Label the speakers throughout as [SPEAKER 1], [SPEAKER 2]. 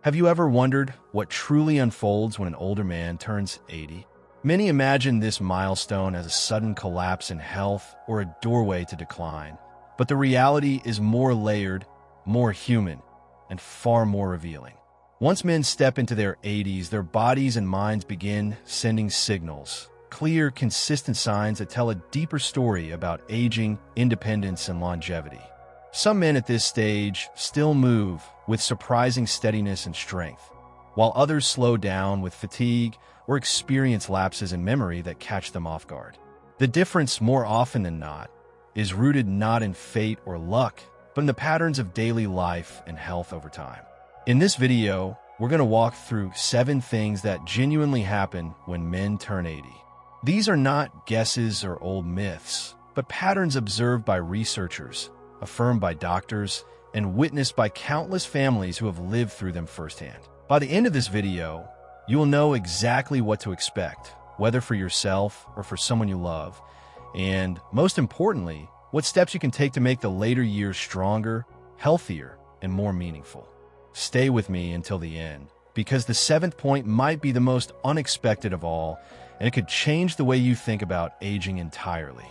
[SPEAKER 1] Have you ever wondered what truly unfolds when an older man turns 80? Many imagine this milestone as a sudden collapse in health or a doorway to decline, but the reality is more layered, more human, and far more revealing. Once men step into their 80s, their bodies and minds begin sending signals, clear, consistent signs that tell a deeper story about aging, independence, and longevity. Some men at this stage still move with surprising steadiness and strength, while others slow down with fatigue or experience lapses in memory that catch them off guard. The difference, more often than not, is rooted not in fate or luck, but in the patterns of daily life and health over time. In this video, we're going to walk through 7 things that genuinely happen when men turn 80. These are not guesses or old myths, but patterns observed by researchers, affirmed by doctors, and witnessed by countless families who have lived through them firsthand. By the end of this video, you will know exactly what to expect, whether for yourself or for someone you love, and most importantly, what steps you can take to make the later years stronger, healthier, and more meaningful. Stay with me until the end, because the 7th point might be the most unexpected of all, and it could change the way you think about aging entirely.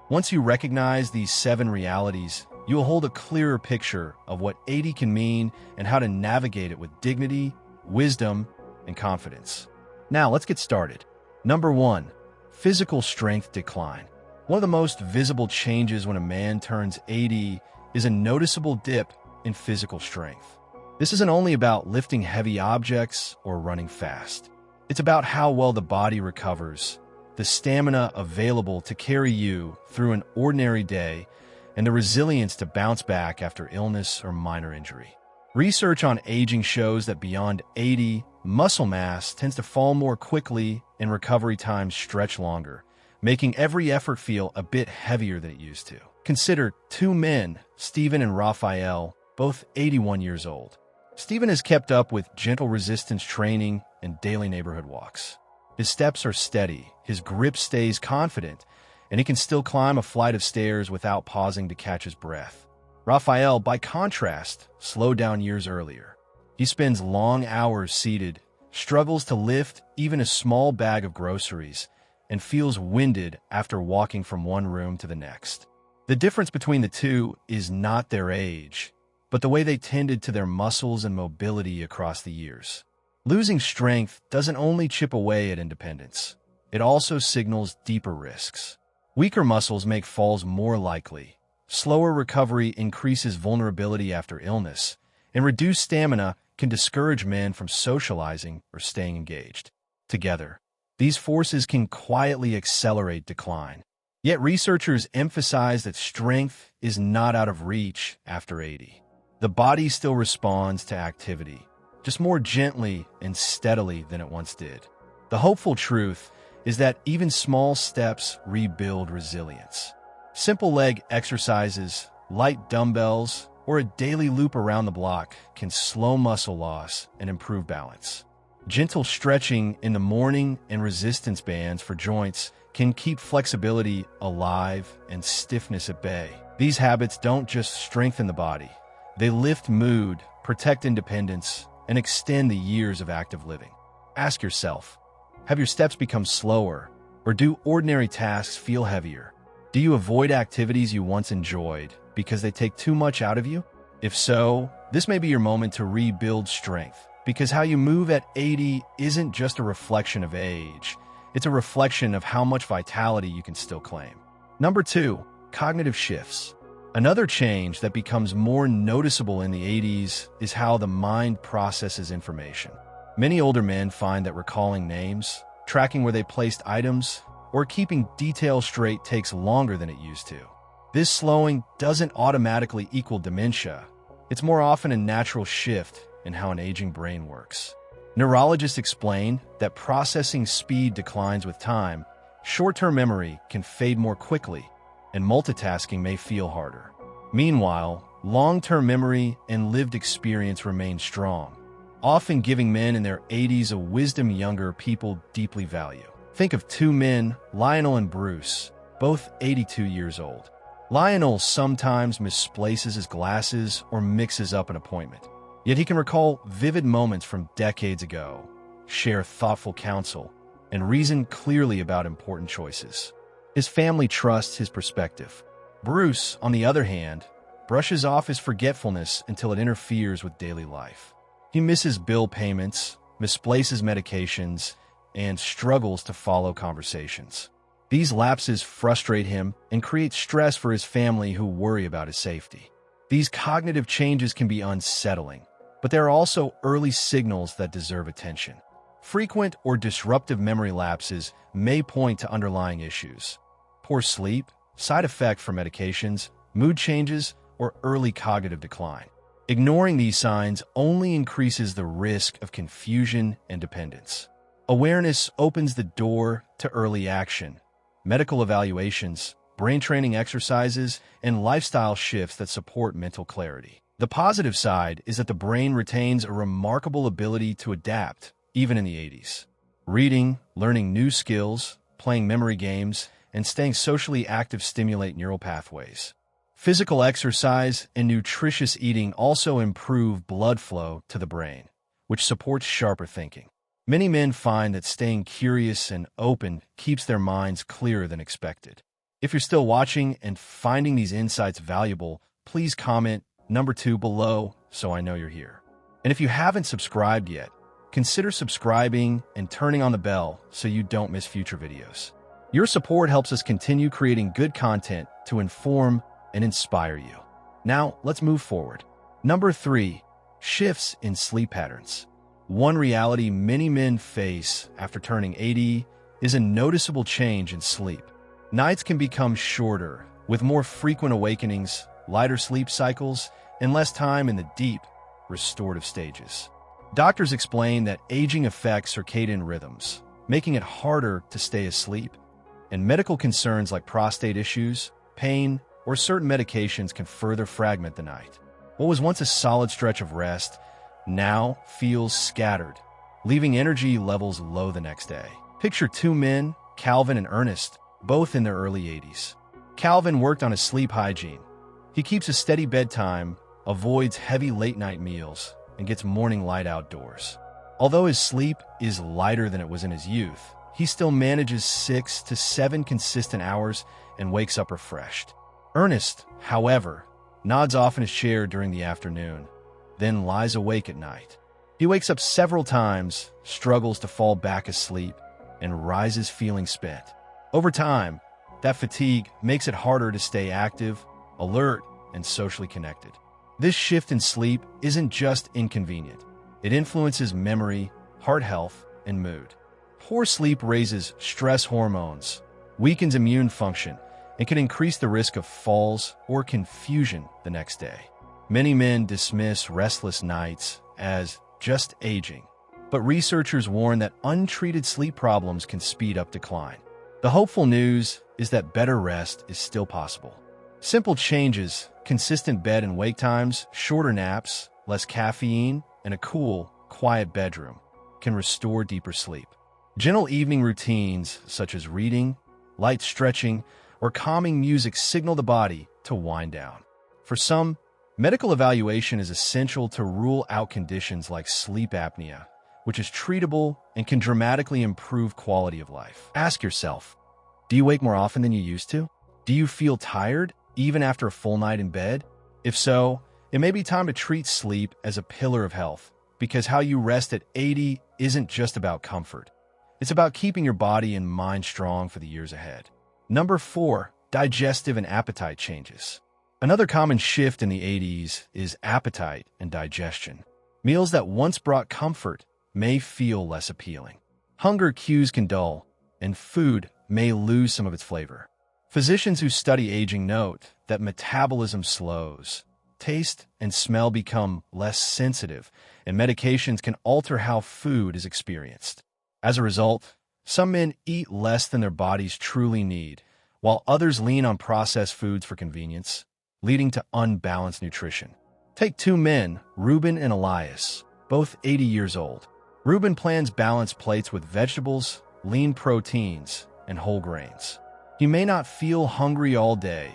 [SPEAKER 1] Once you recognize these 7 realities, you will hold a clearer picture of what 80 can mean and how to navigate it with dignity, wisdom, and confidence. Now, let's get started. Number 1, physical strength decline. One of the most visible changes when a man turns 80 is a noticeable dip in physical strength. This isn't only about lifting heavy objects or running fast. It's about how well the body recovers, the stamina available to carry you through an ordinary day, and the resilience to bounce back after illness or minor injury. Research on aging shows that beyond 80, muscle mass tends to fall more quickly and recovery times stretch longer, making every effort feel a bit heavier than it used to. Consider 2 men, Stephen and Raphael, both 81 years old. Stephen has kept up with gentle resistance training and daily neighborhood walks. His steps are steady, his grip stays confident, and he can still climb a flight of stairs without pausing to catch his breath. Raphael, by contrast, slowed down years earlier. He spends long hours seated, struggles to lift even a small bag of groceries, and feels winded after walking from one room to the next. The difference between the two is not their age, but the way they tended to their muscles and mobility across the years. Losing strength doesn't only chip away at independence, it also signals deeper risks. Weaker muscles make falls more likely, slower recovery increases vulnerability after illness, and reduced stamina can discourage men from socializing or staying engaged. Together, these forces can quietly accelerate decline. Yet researchers emphasize that strength is not out of reach after 80. The body still responds to activity, just more gently and steadily than it once did. The hopeful truth is that even small steps rebuild resilience. Simple leg exercises, light dumbbells, or a daily loop around the block can slow muscle loss and improve balance. Gentle stretching in the morning and resistance bands for joints can keep flexibility alive and stiffness at bay. These habits don't just strengthen the body, they lift mood, protect independence, and extend the years of active living. Ask yourself, have your steps become slower, or do ordinary tasks feel heavier? Do you avoid activities you once enjoyed because they take too much out of you? If so, this may be your moment to rebuild strength, because how you move at 80 isn't just a reflection of age, it's a reflection of how much vitality you can still claim. Number 2, cognitive shifts. Another change that becomes more noticeable in the 80s is how the mind processes information. Many older men find that recalling names, tracking where they placed items, or keeping details straight takes longer than it used to. This slowing doesn't automatically equal dementia. It's more often a natural shift in how an aging brain works. Neurologists explain that processing speed declines with time, short-term memory can fade more quickly, and multitasking may feel harder. Meanwhile, long-term memory and lived experience remain strong, often giving men in their 80s a wisdom younger people deeply value. Think of 2 men, Lionel and Bruce, both 82 years old. Lionel sometimes misplaces his glasses or mixes up an appointment. Yet he can recall vivid moments from decades ago, share thoughtful counsel, and reason clearly about important choices. His family trusts his perspective. Bruce, on the other hand, brushes off his forgetfulness until it interferes with daily life. He misses bill payments, misplaces medications, and struggles to follow conversations. These lapses frustrate him and create stress for his family who worry about his safety. These cognitive changes can be unsettling, but there are also early signals that deserve attention. Frequent or disruptive memory lapses may point to underlying issues. Poor sleep, side effect from medications, mood changes, or early cognitive decline. Ignoring these signs only increases the risk of confusion and dependence. Awareness opens the door to early action, medical evaluations, brain training exercises, and lifestyle shifts that support mental clarity. The positive side is that the brain retains a remarkable ability to adapt, even in the 80s. Reading, learning new skills, playing memory games, and staying socially active stimulate neural pathways. Physical exercise and nutritious eating also improve blood flow to the brain, which supports sharper thinking. Many men find that staying curious and open keeps their minds clearer than expected. If you're still watching and finding these insights valuable, please comment number 2 below so I know you're here. And if you haven't subscribed yet, consider subscribing and turning on the bell so you don't miss future videos. Your support helps us continue creating good content to inform and inspire you. Now, let's move forward. Number 3, shifts in sleep patterns. One reality many men face after turning 80 is a noticeable change in sleep. Nights can become shorter, with more frequent awakenings, lighter sleep cycles, and less time in the deep, restorative stages. Doctors explain that aging affects circadian rhythms, making it harder to stay asleep, and medical concerns like prostate issues, pain, or certain medications can further fragment the night. What was once a solid stretch of rest now feels scattered, leaving energy levels low the next day. Picture 2 men, Calvin and Ernest, both in their early 80s. Calvin worked on his sleep hygiene. He keeps a steady bedtime, avoids heavy late-night meals, and gets morning light outdoors. Although his sleep is lighter than it was in his youth, he still manages 6 to 7 consistent hours and wakes up refreshed. Ernest, however, nods off in his chair during the afternoon, then lies awake at night. He wakes up several times, struggles to fall back asleep, and rises feeling spent. Over time, that fatigue makes it harder to stay active, alert, and socially connected. This shift in sleep isn't just inconvenient. It influences memory, heart health, and mood. Poor sleep raises stress hormones, weakens immune function, and can increase the risk of falls or confusion the next day. Many men dismiss restless nights as just aging, but researchers warn that untreated sleep problems can speed up decline. The hopeful news is that better rest is still possible. Simple changes, consistent bed and wake times, shorter naps, less caffeine, and a cool, quiet bedroom can restore deeper sleep. Gentle evening routines such as reading, light stretching, or calming music signal the body to wind down. For some, medical evaluation is essential to rule out conditions like sleep apnea, which is treatable and can dramatically improve quality of life. Ask yourself, do you wake more often than you used to? Do you feel tired even after a full night in bed? If so, it may be time to treat sleep as a pillar of health, because how you rest at 80 isn't just about comfort. It's about keeping your body and mind strong for the years ahead. Number 4, digestive and appetite changes. Another common shift in the 80s is appetite and digestion. Meals that once brought comfort may feel less appealing. Hunger cues can dull, and food may lose some of its flavor. Physicians who study aging note that metabolism slows, taste and smell become less sensitive, and medications can alter how food is experienced. As a result, some men eat less than their bodies truly need, while others lean on processed foods for convenience, leading to unbalanced nutrition. Take 2 men, Reuben and Elias, both 80 years old. Reuben plans balanced plates with vegetables, lean proteins, and whole grains. He may not feel hungry all day,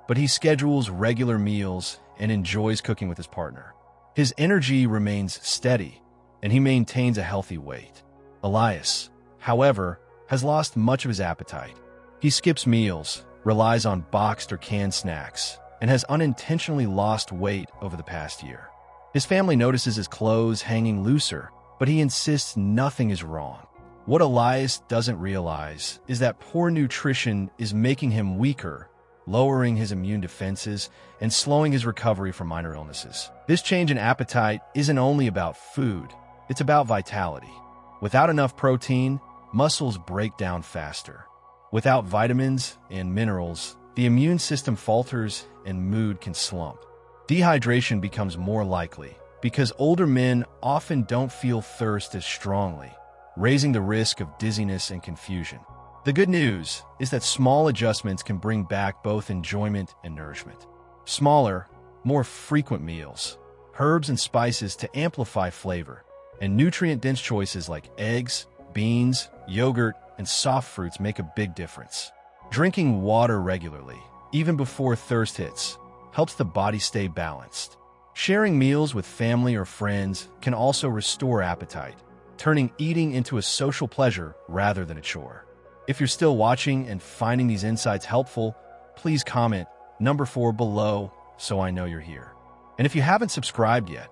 [SPEAKER 1] but he schedules regular meals and enjoys cooking with his partner. His energy remains steady, and he maintains a healthy weight. Elias, however, has lost much of his appetite. He skips meals, relies on boxed or canned snacks, and has unintentionally lost weight over the past year. His family notices his clothes hanging looser, but he insists nothing is wrong. What Elias doesn't realize is that poor nutrition is making him weaker, lowering his immune defenses, and slowing his recovery from minor illnesses. This change in appetite isn't only about food, it's about vitality. Without enough protein, muscles break down faster. Without vitamins and minerals, the immune system falters and mood can slump. Dehydration becomes more likely because older men often don't feel thirst as strongly, raising the risk of dizziness and confusion. The good news is that small adjustments can bring back both enjoyment and nourishment. Smaller, more frequent meals, herbs and spices to amplify flavor, and nutrient-dense choices like eggs, beans, yogurt, and soft fruits make a big difference. Drinking water regularly, even before thirst hits, helps the body stay balanced. Sharing meals with family or friends can also restore appetite, turning eating into a social pleasure rather than a chore. If you're still watching and finding these insights helpful, please comment number 4 below so I know you're here. And if you haven't subscribed yet,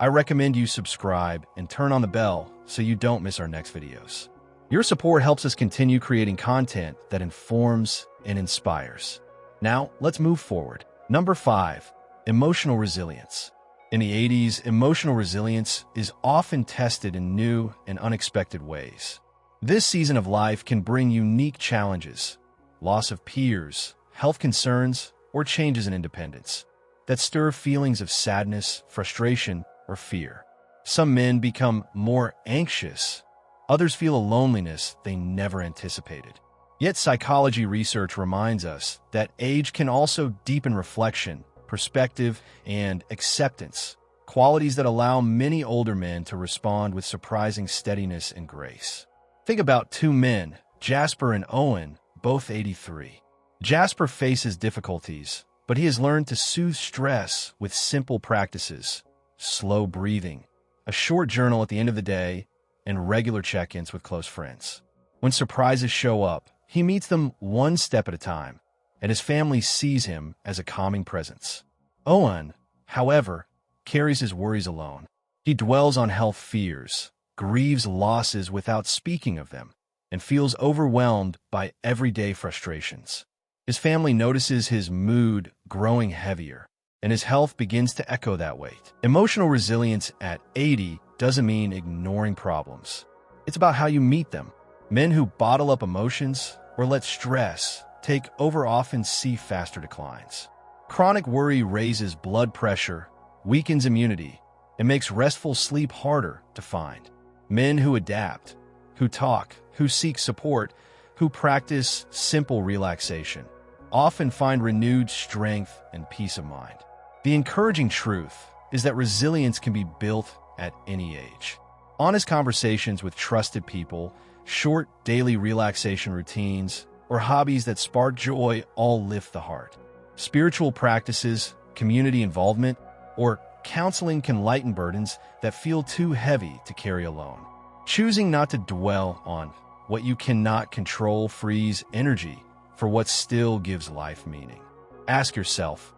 [SPEAKER 1] I recommend you subscribe and turn on the bell so you don't miss our next videos. Your support helps us continue creating content that informs and inspires. Now, let's move forward. Number 5, emotional resilience. In the 80s, emotional resilience is often tested in new and unexpected ways. This season of life can bring unique challenges, loss of peers, health concerns, or changes in independence that stir feelings of sadness, frustration, or fear. Some men become more anxious. Others feel a loneliness they never anticipated. Yet psychology research reminds us that age can also deepen reflection, perspective, and acceptance, qualities that allow many older men to respond with surprising steadiness and grace. Think about 2 men, Jasper and Owen, both 83. Jasper faces difficulties, but he has learned to soothe stress with simple practices, slow breathing, a short journal at the end of the day, and regular check-ins with close friends. When surprises show up, he meets them one step at a time, and his family sees him as a calming presence. Owen, however, carries his worries alone. He dwells on health fears, grieves losses without speaking of them, and feels overwhelmed by everyday frustrations. His family notices his mood growing heavier, and his health begins to echo that weight. Emotional resilience at 80 doesn't mean ignoring problems. It's about how you meet them. Men who bottle up emotions or let stress take over often see faster declines. Chronic worry raises blood pressure, weakens immunity, and makes restful sleep harder to find. Men who adapt, who talk, who seek support, who practice simple relaxation, often find renewed strength and peace of mind. The encouraging truth is that resilience can be built at any age. Honest conversations with trusted people, short daily relaxation routines, or hobbies that spark joy all lift the heart. Spiritual practices, community involvement, or counseling can lighten burdens that feel too heavy to carry alone. Choosing not to dwell on what you cannot control frees energy for what still gives life meaning. Ask yourself,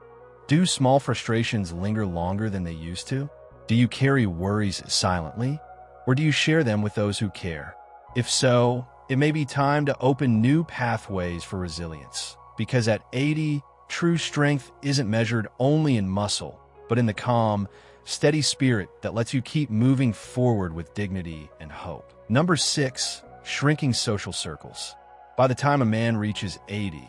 [SPEAKER 1] do small frustrations linger longer than they used to? Do you carry worries silently, or do you share them with those who care? If so, it may be time to open new pathways for resilience, because at 80, true strength isn't measured only in muscle, but in the calm, steady spirit that lets you keep moving forward with dignity and hope. Number 6, shrinking social circles. By the time a man reaches 80,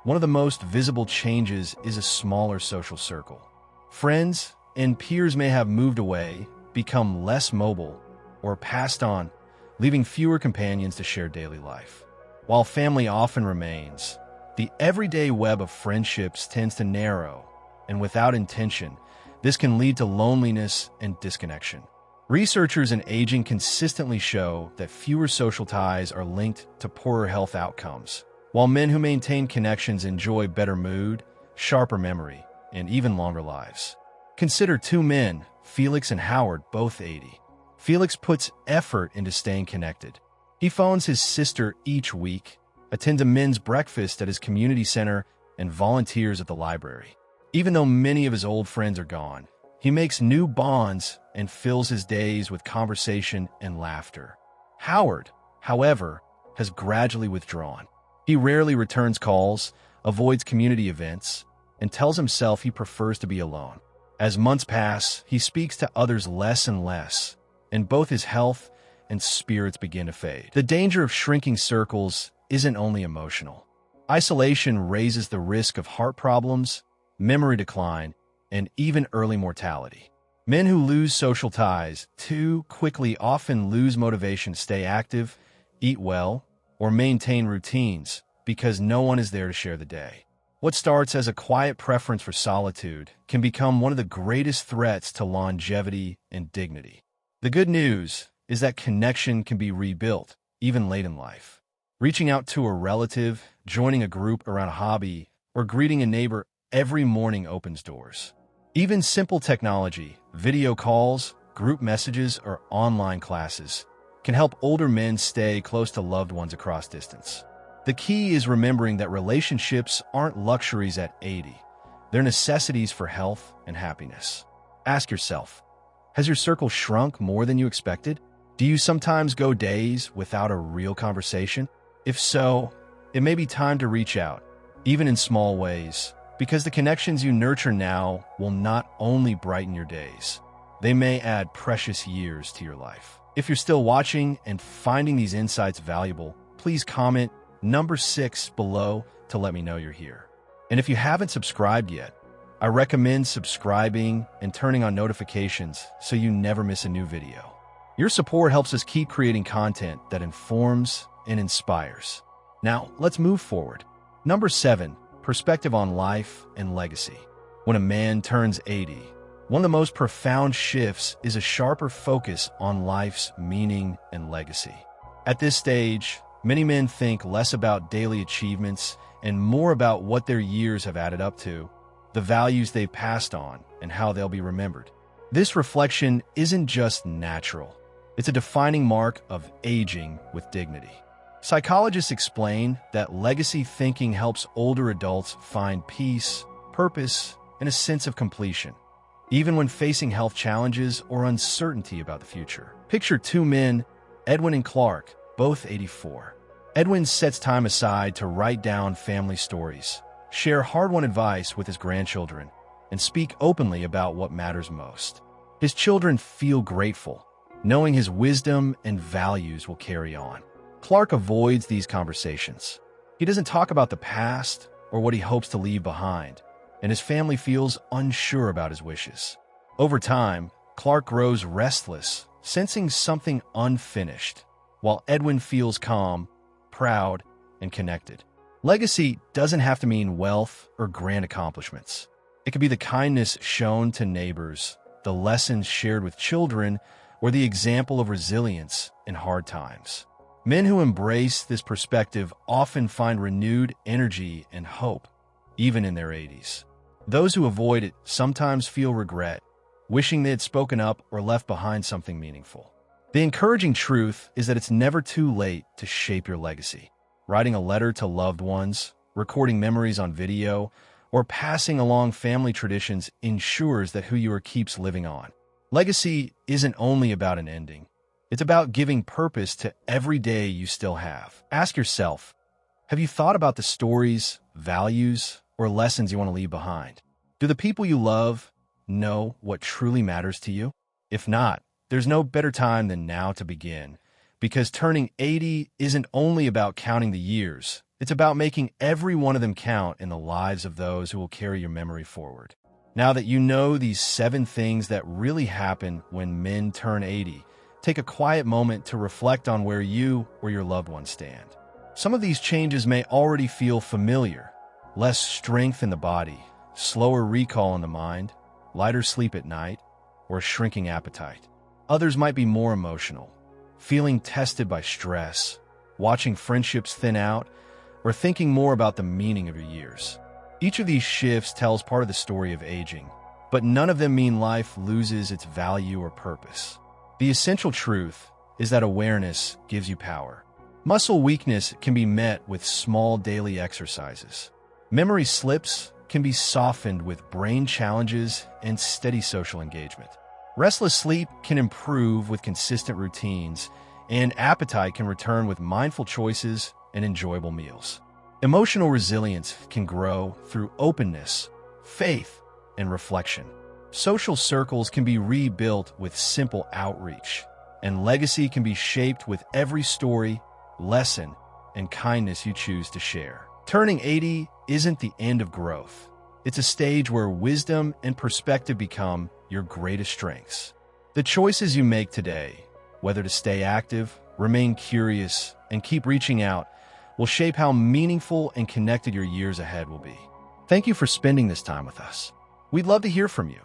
[SPEAKER 1] one of the most visible changes is a smaller social circle. Friends and peers may have moved away, become less mobile, or passed on, leaving fewer companions to share daily life. While family often remains, the everyday web of friendships tends to narrow, and without intention, this can lead to loneliness and disconnection. Researchers in aging consistently show that fewer social ties are linked to poorer health outcomes, while men who maintain connections enjoy better mood, sharper memory, and even longer lives. Consider 2 men, Felix and Howard, both 80. Felix puts effort into staying connected. He phones his sister each week, attends a men's breakfast at his community center, and volunteers at the library. Even though many of his old friends are gone, he makes new bonds and fills his days with conversation and laughter. Howard, however, has gradually withdrawn. He rarely returns calls, avoids community events, and tells himself he prefers to be alone. As months pass, he speaks to others less and less, and both his health and spirits begin to fade. The danger of shrinking circles isn't only emotional. Isolation raises the risk of heart problems, memory decline, and even early mortality. Men who lose social ties too quickly often lose motivation to stay active, eat well, or maintain routines because no one is there to share the day. What starts as a quiet preference for solitude can become one of the greatest threats to longevity and dignity. The good news is that connection can be rebuilt, even late in life. Reaching out to a relative, joining a group around a hobby, or greeting a neighbor every morning opens doors. Even simple technology, video calls, group messages, or online classes can help older men stay close to loved ones across distance. The key is remembering that relationships aren't luxuries at 80. They're necessities for health and happiness. Ask yourself, has your circle shrunk more than you expected? Do you sometimes go days without a real conversation? If so, it may be time to reach out, even in small ways, because the connections you nurture now will not only brighten your days, they may add precious years to your life. If you're still watching and finding these insights valuable, please comment number 6 below to let me know you're here. And if you haven't subscribed yet, I recommend subscribing and turning on notifications so you never miss a new video. Your support helps us keep creating content that informs and inspires. Now, let's move forward. Number 7, perspective on life and legacy. When a man turns 80, one of the most profound shifts is a sharper focus on life's meaning and legacy. At this stage, many men think less about daily achievements and more about what their years have added up to, the values they've passed on, and how they'll be remembered. This reflection isn't just natural. It's a defining mark of aging with dignity. Psychologists explain that legacy thinking helps older adults find peace, purpose, and a sense of completion, even when facing health challenges or uncertainty about the future. Picture two men, Edwin and Clark, both 84. Edwin sets time aside to write down family stories, share hard-won advice with his grandchildren, and speak openly about what matters most. His children feel grateful, knowing his wisdom and values will carry on. Clark avoids these conversations. He doesn't talk about the past or what he hopes to leave behind, and his family feels unsure about his wishes. Over time, Clark grows restless, sensing something unfinished, while Edwin feels calm, proud, and connected. Legacy doesn't have to mean wealth or grand accomplishments. It could be the kindness shown to neighbors, the lessons shared with children, or the example of resilience in hard times. Men who embrace this perspective often find renewed energy and hope, even in their 80s. Those who avoid it sometimes feel regret, wishing they had spoken up or left behind something meaningful. The encouraging truth is that it's never too late to shape your legacy. Writing a letter to loved ones, recording memories on video, or passing along family traditions ensures that who you are keeps living on. Legacy isn't only about an ending. It's about giving purpose to every day you still have. Ask yourself, have you thought about the stories, values, or lessons you want to leave behind? Do the people you love know what truly matters to you? If not, there's no better time than now to begin, because turning 80 isn't only about counting the years. It's about making every one of them count in the lives of those who will carry your memory forward. Now that you know these 7 things that really happen when men turn 80, take a quiet moment to reflect on where you or your loved ones stand. Some of these changes may already feel familiar. Less strength in the body, slower recall in the mind, lighter sleep at night, or a shrinking appetite. Others might be more emotional, feeling tested by stress, watching friendships thin out, or thinking more about the meaning of your years. Each of these shifts tells part of the story of aging, but none of them mean life loses its value or purpose. The essential truth is that awareness gives you power. Muscle weakness can be met with small daily exercises. Memory slips can be softened with brain challenges and steady social engagement. Restless sleep can improve with consistent routines, and appetite can return with mindful choices and enjoyable meals. Emotional resilience can grow through openness, faith, and reflection. Social circles can be rebuilt with simple outreach, and legacy can be shaped with every story, lesson, and kindness you choose to share. Turning 80 isn't the end of growth. It's a stage where wisdom and perspective become your greatest strengths. The choices you make today, whether to stay active, remain curious, and keep reaching out, will shape how meaningful and connected your years ahead will be. Thank you for spending this time with us. We'd love to hear from you.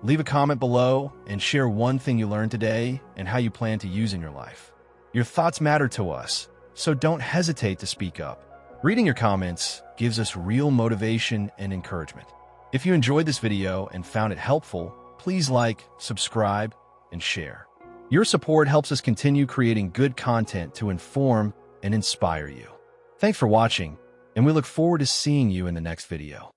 [SPEAKER 1] Leave a comment below and share one thing you learned today and how you plan to use in your life. Your thoughts matter to us, so don't hesitate to speak up. Reading your comments gives us real motivation and encouragement. If you enjoyed this video and found it helpful, please like, subscribe, and share. Your support helps us continue creating good content to inform and inspire you. Thanks for watching, and we look forward to seeing you in the next video.